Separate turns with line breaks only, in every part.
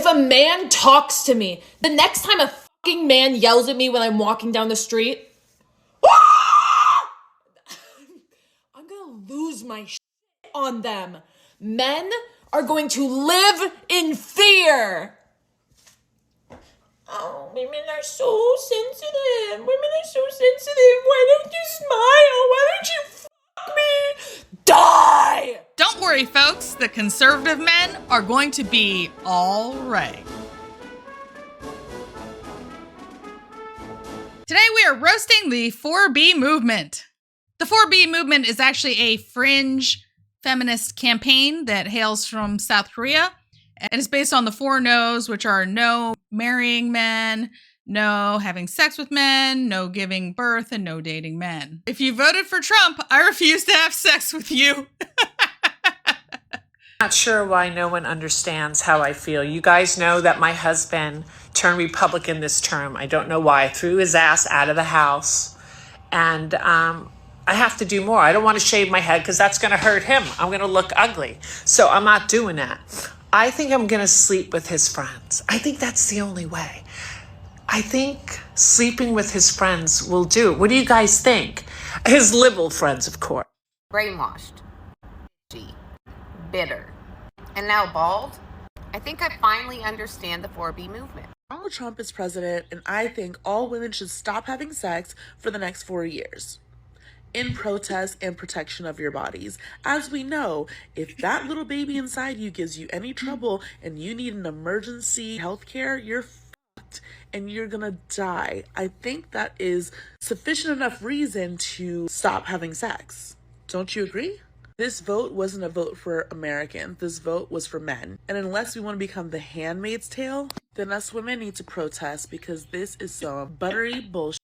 If a man talks to me, the next time a fucking man yells at me when I'm walking down the street, I'm gonna lose my shit on them. Men are going to live in fear. Oh, women are so sensitive. Women are so sensitive. Why don't you smile? Why don't you fuck me? Die!
Don't worry, folks. The conservative men are going to be all right. Today we are roasting the 4B movement. The 4B movement is actually a fringe feminist campaign that hails from South Korea. And it's based on the 4 no's, which are no marrying men, no having sex with men, no giving birth, and no dating men. If you voted for Trump, I refuse to have sex with you.
Not sure why no one understands how I feel. You guys know that my husband turned Republican this term. I don't know why. Threw his ass out of the house. And I have to do more. I don't want to shave my head because that's going to hurt him. I'm going to look ugly. So I'm not doing that. I think I'm going to sleep with his friends. I think that's the only way. I think sleeping with his friends will do. What do you guys think? His liberal friends, of course.
Brainwashed, bitter, and now bald. I think I finally understand the 4B movement.
Donald Trump is president, and I think all women should stop having sex for the next 4 years. In protest and protection of your bodies. As we know, if that little baby inside you gives you any trouble and you need an emergency health care, you're fucked and you're gonna die. I think that is sufficient enough reason to stop having sex. Don't you agree? This vote wasn't a vote for Americans. This vote was for men. And unless we want to become the Handmaid's Tale, then us women need to protest because this is some buttery bullshit.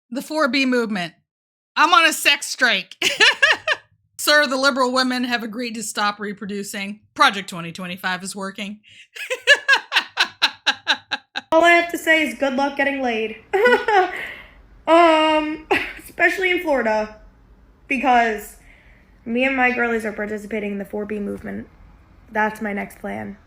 The 4B movement. I'm on a sex strike. Sir, the liberal women have agreed to stop reproducing. Project 2025 is working.
All I have to say is good luck getting laid. Especially in Florida. Because me and my girlies are participating in the 4B movement. That's my next plan.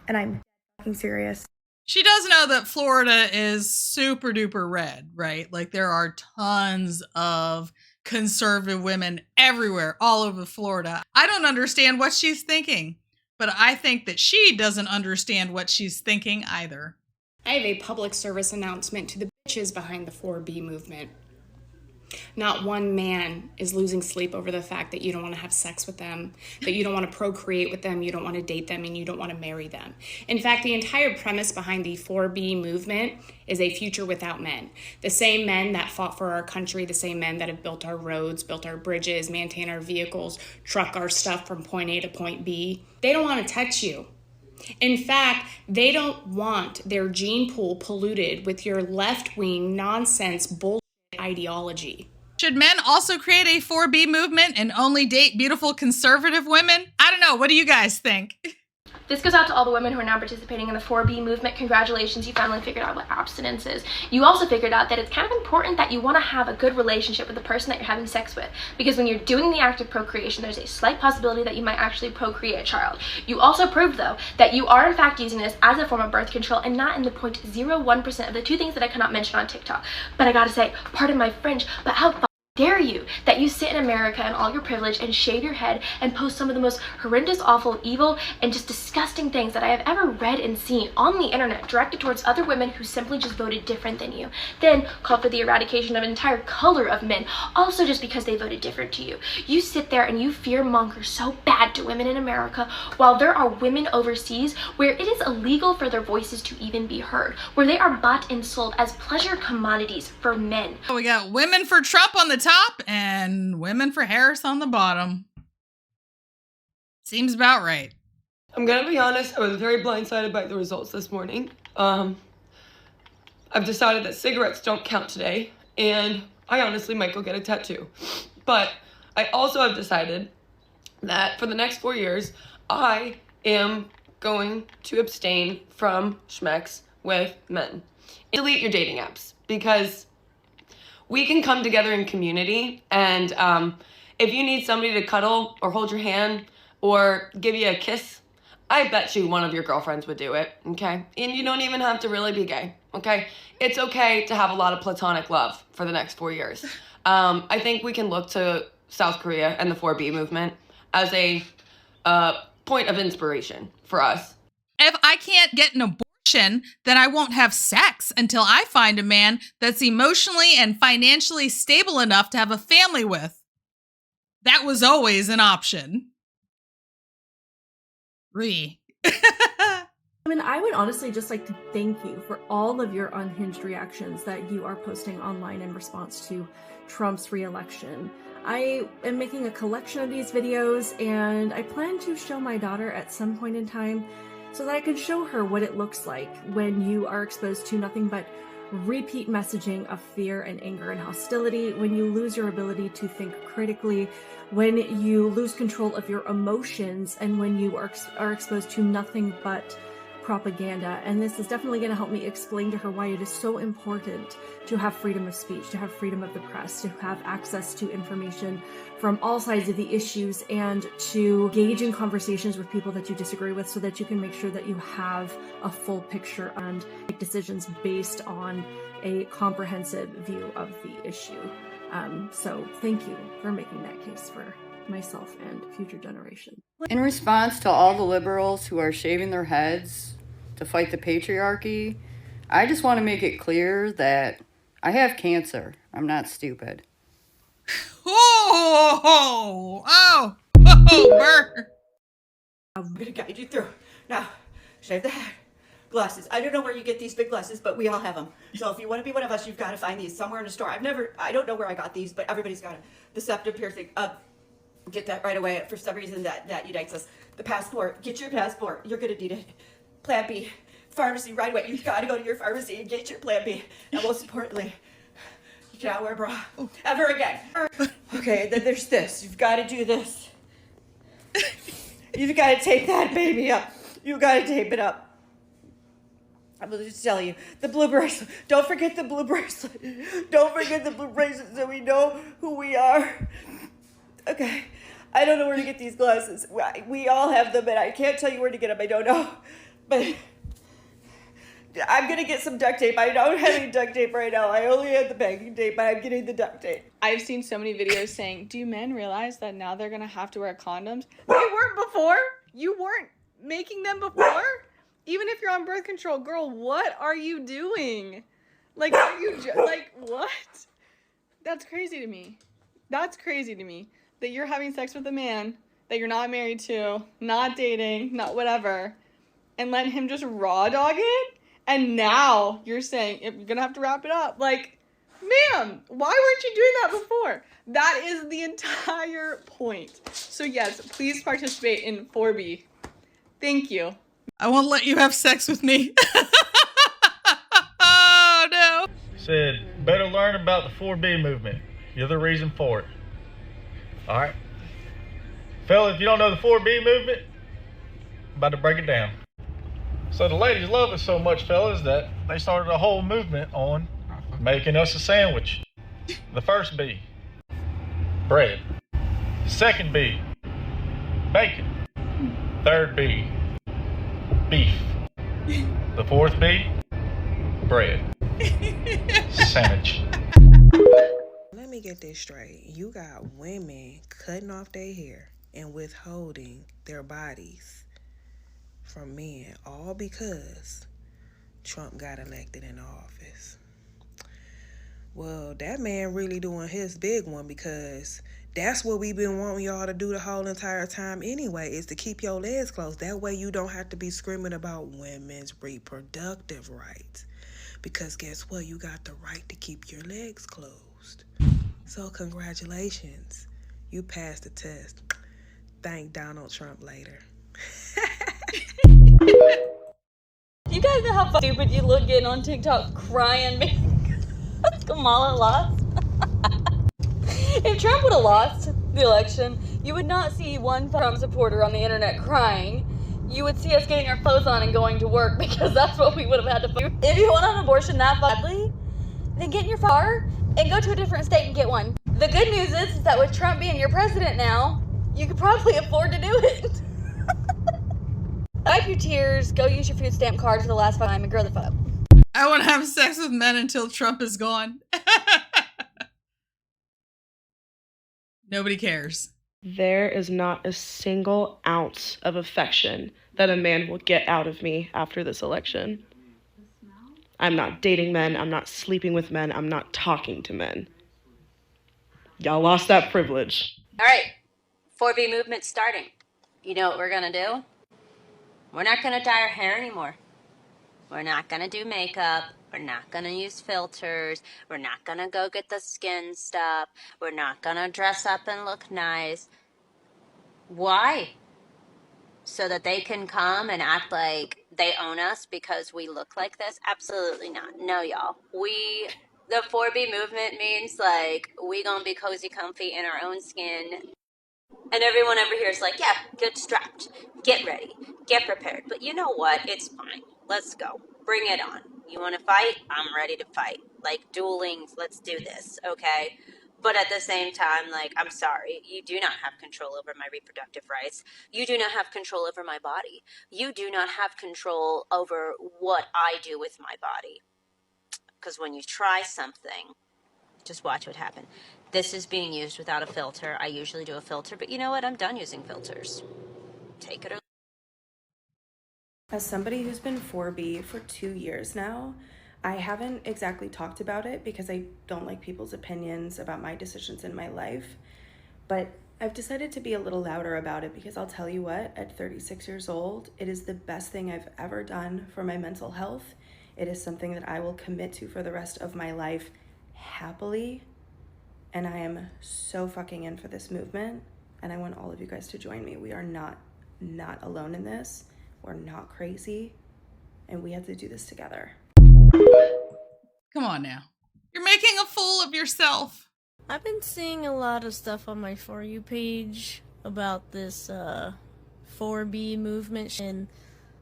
And I'm fucking serious.
She does know that Florida is super duper red, right? Like there are tons of conservative women everywhere, all over Florida. I don't understand what she's thinking, but I think that she doesn't understand what she's thinking either.
I have a public service announcement to the bitches behind the 4B movement. Not one man is losing sleep over the fact that you don't want to have sex with them, that you don't want to procreate with them, you don't want to date them, and you don't want to marry them. In fact, the entire premise behind the 4B movement is a future without men. The same men that fought for our country, the same men that have built our roads, built our bridges, maintain our vehicles, truck our stuff from point A to point B, they don't want to touch you. In fact, they don't want their gene pool polluted with your left-wing nonsense bullshit ideology.
Should men also create a 4B movement and only date beautiful conservative women? I don't know. What do you guys think?
This goes out to all the women who are now participating in the 4B movement. Congratulations, you finally figured out what abstinence is. You also figured out that it's kind of important that you want to have a good relationship with the person that you're having sex with. Because when you're doing the act of procreation, there's a slight possibility that you might actually procreate a child. You also proved, though, that you are in fact using this as a form of birth control and not in the 0.01% of the 2 things that I cannot mention on TikTok. But I gotta say, pardon my French, but how dare you that you sit in America and all your privilege and shave your head and post some of the most horrendous, awful, evil, and just disgusting things that I have ever read and seen on the internet directed towards other women who simply just voted different than you. Then call for the eradication of an entire color of men, also just because they voted different to you. You sit there and you fearmonger so bad to women in America while there are women overseas where it is illegal for their voices to even be heard, where they are bought and sold as pleasure commodities for men.
We got women for Trump on the top and women for Harris on the bottom. Seems about right.
I'm gonna be honest, I was very blindsided by the results this morning. I've decided that cigarettes don't count today, and I honestly might go get a tattoo. But I also have decided that for the next 4 years, I am going to abstain from schmex with men. Delete your dating apps, because we can come together in community, and if you need somebody to cuddle or hold your hand or give you a kiss, I bet you one of your girlfriends would do it, okay? And you don't even have to really be gay, okay? It's okay to have a lot of platonic love for the next 4 years. I think we can look to South Korea and the 4B movement as a point of inspiration for us.
If I can't get an abortion, then I won't have sex until I find a man that's emotionally and financially stable enough to have a family with. That was always an option.
I mean, I would honestly just like to thank you for all of your unhinged reactions that you are posting online in response to Trump's re-election. I am making a collection of these videos, and I plan to show my daughter at some point in time so that I can show her what it looks like when you are exposed to nothing but repeat messaging of fear and anger and hostility, when you lose your ability to think critically, when you lose control of your emotions, and when you are exposed to nothing but propaganda. And this is definitely going to help me explain to her why it is so important to have freedom of speech, to have freedom of the press, to have access to information from all sides of the issues, and to engage in conversations with people that you disagree with so that you can make sure that you have a full picture and make decisions based on a comprehensive view of the issue. So thank you for making that case for myself and future generations.
In response to all the liberals who are shaving their heads to fight the patriarchy, I just want to make it clear that I have cancer. I'm not stupid.
Burr.
I'm gonna guide you through. Now, shave the head. Glasses. I don't know where you get these big glasses, but we all have them. So if you want to be one of us, you've got to find these somewhere in a store. I don't know where I got these, but everybody's got the septum piercing. Get that right away. For some reason that unites us. The passport. Get your passport. You're gonna need it. Plan B. Pharmacy right away. You've got to go to your pharmacy and get your Plan B. And most importantly, you cannot wear a bra ever again. Okay, then there's this. You've got to do this. You've got to tape that baby up. You got to tape it up. I'm going to just tell you, the blue bracelet. Don't forget the blue bracelet. Don't forget the blue bracelet so we know who we are. Okay. I don't know where to get these glasses. We all have them, and I can't tell you where to get them. I don't know. But I'm going to get some duct tape. I don't have any duct tape right now. I only have the packing tape, but I'm getting the duct tape.
I've seen so many videos saying, do men realize that now they're going to have to wear condoms? They weren't before. You weren't making them before. Even if you're on birth control, girl, what are you doing? Like, are you like, what? That's crazy to me. That's crazy to me that you're having sex with a man that you're not married to, not dating, not whatever, and let him just raw dog it. And now you're saying you're going to have to wrap it up. Like, ma'am, why weren't you doing that before? That is the entire point. So yes, please participate in 4B. Thank you.
I won't let you have sex with me. Oh, no.
Said, better learn about the 4B movement. You're the reason for it. All right. Fella, if you don't know the 4B movement, I'm about to break it down. So the ladies love us so much, fellas, that they started a whole movement on making us a sandwich. The first B, bread. Second B, bacon. Third B, beef. The fourth B, bread. Sandwich.
Let me get this straight. You got women cutting off their hair and withholding their bodies from men, all because Trump got elected in office. Well, that man really doing his big one, because that's what we've been wanting y'all to do the whole entire time anyway, is to keep your legs closed. That way you don't have to be screaming about women's reproductive rights. Because guess what? You got the right to keep your legs closed. So congratulations. You passed the test. Thank Donald Trump later.
You guys know how stupid you look getting on TikTok crying because Kamala lost? If Trump would have lost the election, you would not see one Trump supporter on the internet crying. You would see us getting our clothes on and going to work, because that's what we would have had to do. If you want an abortion that badly, then get in your car and go to a different state and get one. The good news is that with Trump being your president now, you could probably afford to do it. Wipe your tears, go use your food stamp card for the last time, and grow the fuck up.
I want to have sex with men until Trump is gone. Nobody cares.
There is not a single ounce of affection that a man will get out of me after this election. I'm not dating men. I'm not sleeping with men. I'm not talking to men. Y'all lost that privilege.
All right, 4B movement starting. You know what we're gonna do? We're not gonna dye our hair anymore. We're not gonna do makeup. We're not gonna use filters. We're not gonna go get the skin stuff. We're not gonna dress up and look nice. Why? So that they can come and act like they own us because we look like this? Absolutely not. No, y'all. The 4B movement means, like, we gonna be cozy comfy in our own skin. And everyone over here is like, yeah, get strapped, get ready, get prepared. But you know what? It's fine. Let's go. Bring it on. You want to fight? I'm ready to fight. Like, dueling, let's do this, okay? But at the same time, like, I'm sorry, you do not have control over my reproductive rights. You do not have control over my body. You do not have control over what I do with my body. Because when you try something, just watch what happens. This is being used without a filter. I usually do a filter, but you know what? I'm done using filters. Take it or...
As somebody who's been 4B for 2 years now, I haven't exactly talked about it because I don't like people's opinions about my decisions in my life. But I've decided to be a little louder about it because I'll tell you what, at 36 years old, it is the best thing I've ever done for my mental health. It is something that I will commit to for the rest of my life happily. And I am so fucking in for this movement. And I want all of you guys to join me. We are not alone in this. We're not crazy. And we have to do this together.
Come on now. You're making a fool of yourself.
I've been seeing a lot of stuff on my For You page about this 4B movement and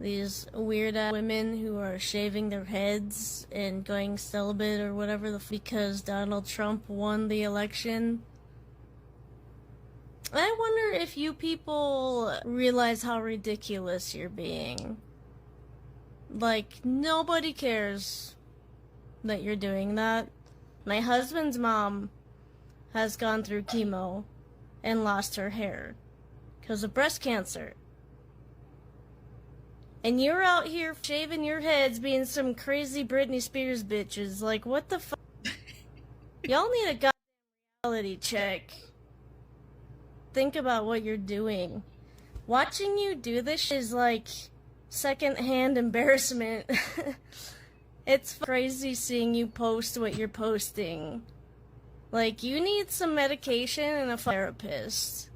these weird women who are shaving their heads and going celibate or whatever because Donald Trump won the election. I wonder if you people realize how ridiculous you're being. Like, nobody cares that you're doing that. My husband's mom has gone through chemo and lost her hair because of breast cancer. And you're out here shaving your heads being some crazy Britney Spears bitches. Like, what the fuck? Y'all need a goddamn reality check. Think about what you're doing. Watching you do this is like secondhand embarrassment. It's crazy seeing you post what you're posting. Like, you need some medication and a therapist.